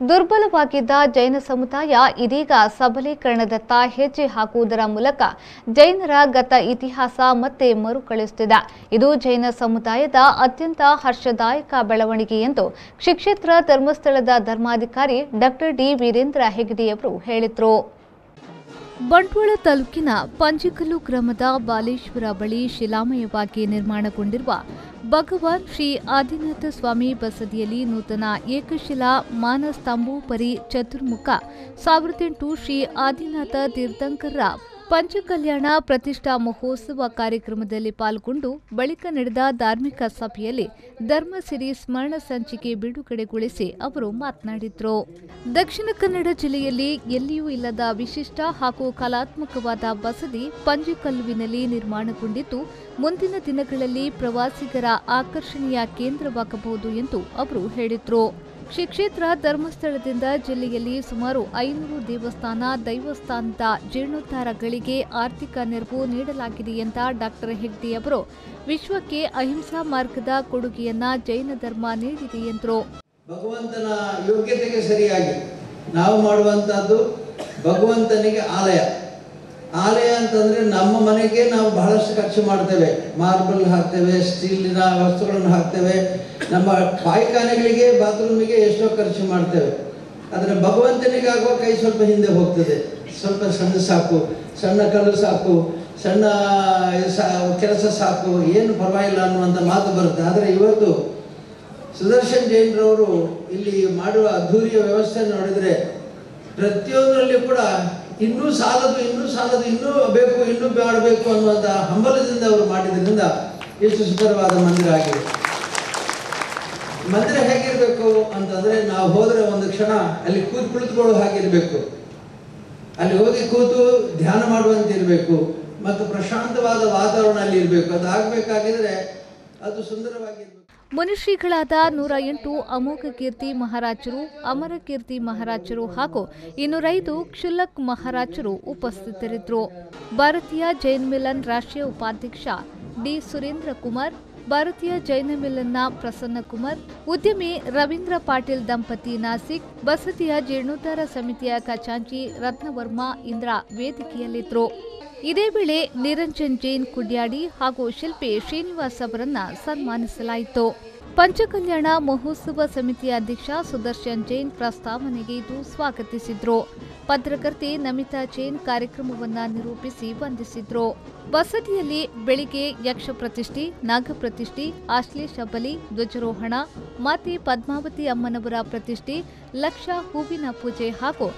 ದುರ್ಬಲವಾಗಿದ್ದ ಜೈನ ಸಮುದಾಯ ಇದೀಗ ಸಬಲೀಕರಣದತ್ತ ಹೆಜ್ಜೆ ಹಾಕುವುದರ ಮೂಲಕ ಜೈನರ ಗತ ಇತಿಹಾಸ ಮತ್ತೆ ಮರುಕಳಿಸುತ್ತಿದೆ. ಇದು ಜೈನ ಸಮುದಾಯದ ಅತ್ಯಂತ ಹರ್ಷದಾಯಕ ಬೆಳವಣಿಗೆ ಎಂದು ಶ್ರೀ ಕ್ಷೇತ್ರ ಧರ್ಮಸ್ಥಳದ ಧರ್ಮಾಧಿಕಾರಿ ಡಾಕ್ಟರ್ ಡಿ ವೀರೇಂದ್ರ ಹೆಗಡೆಯವರು ಹೇಳಿದರು. ಬಂಟ್ವಾಳ ತಾಲೂಕಿನ ಪಂಜಿಕಲ್ಲು ಗ್ರಾಮದ ಬಾಲೇಶ್ವರ ಬಳಿ ಶಿಲಾಮಯವಾಗಿ ನಿರ್ಮಾಣಗೊಂಡಿರುವ ಭಗವಾನ್ ಶ್ರೀ ಆದಿನಾಥ ಸ್ವಾಮಿ ಬಸದಿಯಲ್ಲಿ ನೂತನ ಏಕಶಿಲಾ ಮಾನಸ್ತಂಭೋಪರಿ ಚತುರ್ಮುಖ 1008 ಶ್ರೀ ಆದಿನಾಥ ತೀರ್ಥಂಕರರ ಪಂಚಕಲ್ಯಾಣ ಪ್ರತಿಷ್ಠಾ ಮಹೋತ್ಸವ ಕಾರ್ಯಕ್ರಮದಲ್ಲಿ ಪಾಲ್ಗೊಂಡು ಬಳಿಕ ನಡೆದ ಧಾರ್ಮಿಕ ಸಭೆಯಲ್ಲಿ ಧರ್ಮಸಿರಿ ಸ್ಮರಣ ಸಂಚಿಕೆ ಬಿಡುಗಡೆಗೊಳಿಸಿ ಅವರು ಮಾತನಾಡಿದರು. ದಕ್ಷಿಣ ಕನ್ನಡ ಜಿಲ್ಲೆಯಲ್ಲಿ ಎಲ್ಲಿಯೂ ಇಲ್ಲದ ವಿಶಿಷ್ಟ ಹಾಗೂ ಕಲಾತ್ಮಕವಾದ ಬಸದಿ ಪಂಜಿಕಲ್ಲುವಿನಲ್ಲಿ ನಿರ್ಮಾಣಗೊಂಡಿದ್ದು ಮುಂದಿನ ದಿನಗಳಲ್ಲಿ ಪ್ರವಾಸಿಗರ ಆಕರ್ಷಣೆಯ ಕೇಂದ್ರವಾಗಬಹುದು ಎಂದು ಅವರು ಹೇಳಿದರು. ಶ್ರೀ ಕ್ಷೇತ್ರ ಧರ್ಮಸ್ಥಳದಿಂದ ಜಿಲ್ಲೆಯಲ್ಲಿ ಸುಮಾರು 500 ದೇವಸ್ಥಾನ ದೈವಸ್ಥಾನದ ಜೀರ್ಣೋದ್ಧಾರಗಳಿಗೆ ಆರ್ಥಿಕ ನೆರವು ನೀಡಲಾಗಿದೆ ಎಂದ ಡಾಕ್ಟರ್ ಹೆಗ್ಡೆ ಅವರು ವಿಶ್ವಕ್ಕೆ ಅಹಿಂಸಾ ಮಾರ್ಗದ ಕೊಡುಗೆಯನ್ನ ಜೈನ ಧರ್ಮ ನೀಡಿದೆ ಎಂದರು. ಭಗವಂತನ ಯೋಗ್ಯತೆಗೆ ಸರಿಯಾಗಿ ನಾವು ಮಾಡುವಂತಹದ್ದು ಭಗವಂತನಿಗೆ ಆಲಯ ಅಂತಂದ್ರೆ ನಮ್ಮ ಮನೆಗೆ ನಾವು ಬಹಳಷ್ಟು ಖರ್ಚು ಮಾಡ್ತೇವೆ. ಮಾರ್ಬಲ್ ಹಾಕ್ತೇವೆ, ಸ್ಟೀಲಿನ ವಸ್ತುಗಳನ್ನು ಹಾಕ್ತೇವೆ, ನಮ್ಮ ಪಾಯಿಖಾನೆಗಳಿಗೆ ಬಾತ್ರೂಮಿಗೆ ಎಷ್ಟೋ ಖರ್ಚು ಮಾಡ್ತೇವೆ. ಆದರೆ ಭಗವಂತನಿಗಾಗುವ ಕೈ ಸ್ವಲ್ಪ ಹಿಂದೆ ಹೋಗ್ತದೆ. ಸ್ವಲ್ಪ ಸಣ್ಣ ಸಾಕು, ಸಣ್ಣ ಕಲ್ಲು ಸಾಕು, ಸಣ್ಣ ಕೆಲಸ ಸಾಕು, ಏನು ಪರವಾಗಿಲ್ಲ ಅನ್ನುವಂಥ ಮಾತು ಬರುತ್ತೆ. ಆದರೆ ಇವತ್ತು ಸುದರ್ಶನ್ ಜೈನರವರು ಇಲ್ಲಿ ಮಾಡುವ ಅದ್ಧೂರಿಯ ವ್ಯವಸ್ಥೆ ನೋಡಿದರೆ ಪ್ರತಿಯೊಂದರಲ್ಲಿ ಕೂಡ ಇನ್ನೂ ಸಾಲದು ಇನ್ನೂ ಬೇಕು ಇನ್ನೂ ಮಾಡಬೇಕು ಅನ್ನುವಂಥ ಹಂಬಲದಿಂದ ಅವರು ಮಾಡಿದ್ರಿಂದ ಎಷ್ಟು ಸುಂದರವಾದ ಮಂದಿರ ಆಗಿದೆ. ಮಂದಿರ ಹೇಗಿರಬೇಕು ಅಂತಂದ್ರೆ ನಾವು ಹೋದರೆ ಒಂದು ಕ್ಷಣ ಅಲ್ಲಿ ಕುಳಿತುಕೊಳ್ಳೋ ಹಾಗಿರಬೇಕು, ಅಲ್ಲಿ ಹೋಗಿ ಕೂತು ಧ್ಯಾನ ಮಾಡುವಂತಿರಬೇಕು ಮತ್ತು ಪ್ರಶಾಂತವಾದ ವಾತಾವರಣ ಅಲ್ಲಿ ಇರಬೇಕು. ಅದು ಆಗಬೇಕಾಗಿದ್ರೆ ಅದು ಸುಂದರವಾಗಿರ್ಬೇಕು. ಮುನಿಶ್ರೀಗಳಾದ 108 ಅಮೋಘ ಕೀರ್ತಿ ಮಹಾರಾಜರು, ಅಮರ ಕೀರ್ತಿ ಮಹಾರಾಜರು ಹಾಗೂ 205 ಕ್ಷುಲ್ಲಕ್ ಮಹಾರಾಜರು ಉಪಸ್ಥಿತರಿದ್ದರು. ಭಾರತೀಯ ಜೈನ್ ಮಿಲನ್ ರಾಷ್ಟ್ರೀಯ ಉಪಾಧ್ಯಕ್ಷ ಡಿ ಸುರೇಂದ್ರ ಕುಮಾರ್, ಭಾರತೀಯ ಜೈನ ಮಿಲನ್ನ ಪ್ರಸನ್ನ ಕುಮಾರ್, ಉದ್ಯಮಿ ರವೀಂದ್ರ ಪಾಟೀಲ್ ದಂಪತಿ ನಾಸಿಕ್, ಬಸದಿಯ ಜೀರ್ಣೋದ್ಧಾರ ಸಮಿತಿಯ ಖಜಾಂಚಿ ರತ್ನವರ್ಮ ಇಂದ್ರ ವೇದಿಕೆಯಲ್ಲಿದ್ದರು. ಇದೇ ವೇಳೆ ನಿರಂಜನ್ ಜೈನ್ ಕುಡ್ಯಾಡಿ ಹಾಗೂ ಶಿಲ್ಪಿ ಶ್ರೀನಿವಾಸ್ ಅವರನ್ನ ಸನ್ಮಾನಿಸಲಾಯಿತು. ಪಂಚಕಲ್ಯಾಣ ಮಹೋತ್ಸವ ಸಮಿತಿಯ ಅಧ್ಯಕ್ಷ ಸುದರ್ಶನ್ ಜೈನ್ ಪ್ರಸ್ತಾವನೆಗೆ ಸ್ವಾಗತಿಸಿದ್ರು. ಪತ್ರಕರ್ತೆ ನಮಿತಾ ಜೈನ್ ಕಾರ್ಯಕ್ರಮವನ್ನ ನಿರೂಪಿಸಿ ವಂದಿಸಿದ್ರು. ಬಸದಿಯಲ್ಲಿ ಬೆಳಿಗ್ಗೆ ಯಕ್ಷ ಪ್ರತಿಷ್ಠೆ, ನಾಗ ಪ್ರತಿಷ್ಠೆ, ಆಶ್ಲೇಷ ಬಲಿ, ಧ್ವಜಾರೋಹಣ, ಮಾತೆ ಪದ್ಮಾವತಿ ಅಮ್ಮನವರ ಪ್ರತಿಷ್ಠೆ, ಲಕ್ಷ ಹೂವಿನ ಪೂಜೆ ಹಾಗೂ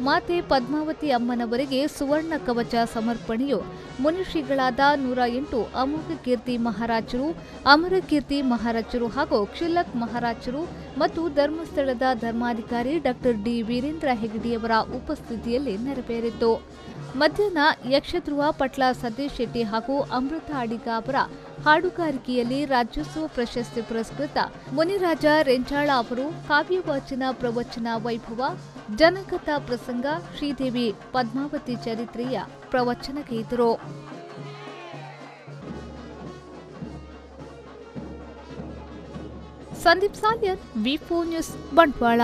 ಮಾತೆ ಪದ್ಮಾವತಿ ಅಮ್ಮನವರಿಗೆ ಸುವರ್ಣ ಕವಚ ಸಮರ್ಪಣೆಯು ಮುನಿಶ್ರೀಗಳಾದ 108 ಅಮೋಘ ಕೀರ್ತಿ ಮಹಾರಾಜರು, ಅಮರ ಕೀರ್ತಿ ಮಹಾರಾಜರು ಹಾಗೂ ಕ್ಷುಲ್ಲಕ್ ಮಹಾರಾಜರು ಮತ್ತು ಧರ್ಮಸ್ಥಳದ ಧರ್ಮಾಧಿಕಾರಿ ಡಾಕ್ಟರ್ ಡಿ ವೀರೇಂದ್ರ ಹೆಗಡೆಯವರ ಉಪಸ್ಥಿತಿಯಲ್ಲಿ ನೆರವೇರಿತು. ಮಧ್ಯಾಹ್ನ ಯಕ್ಷಧ್ರುವ ಪಟ್ಲ ಸತೀಶ್ ಶೆಟ್ಟಿ ಹಾಗೂ ಅಮೃತ ಅಡಿಗ ಅವರ ಹಾಡುಗಾರಿಕೆಯಲ್ಲಿ ರಾಜ್ಯೋತ್ಸವ ಪ್ರಶಸ್ತಿ ಪುರಸ್ಕೃತ ಮುನಿರಾಜ ರೆಂಚಾಳ ಅವರು ಕಾವ್ಯವಾಚನ ಪ್ರವಚನ ವೈಭವ, ಜನಕಥ ಪ್ರಸಂಗ, ಶ್ರೀದೇವಿ ಪದ್ಮಾವತಿ ಚರಿತ್ರೆಯ ಪ್ರವಚನಗೈದರು. ಸಂದೀಪ್ ಸಾಲ್ಯನ್, ವಿ4 ನ್ಯೂಸ್, ಬಂಟ್ವಾಳ.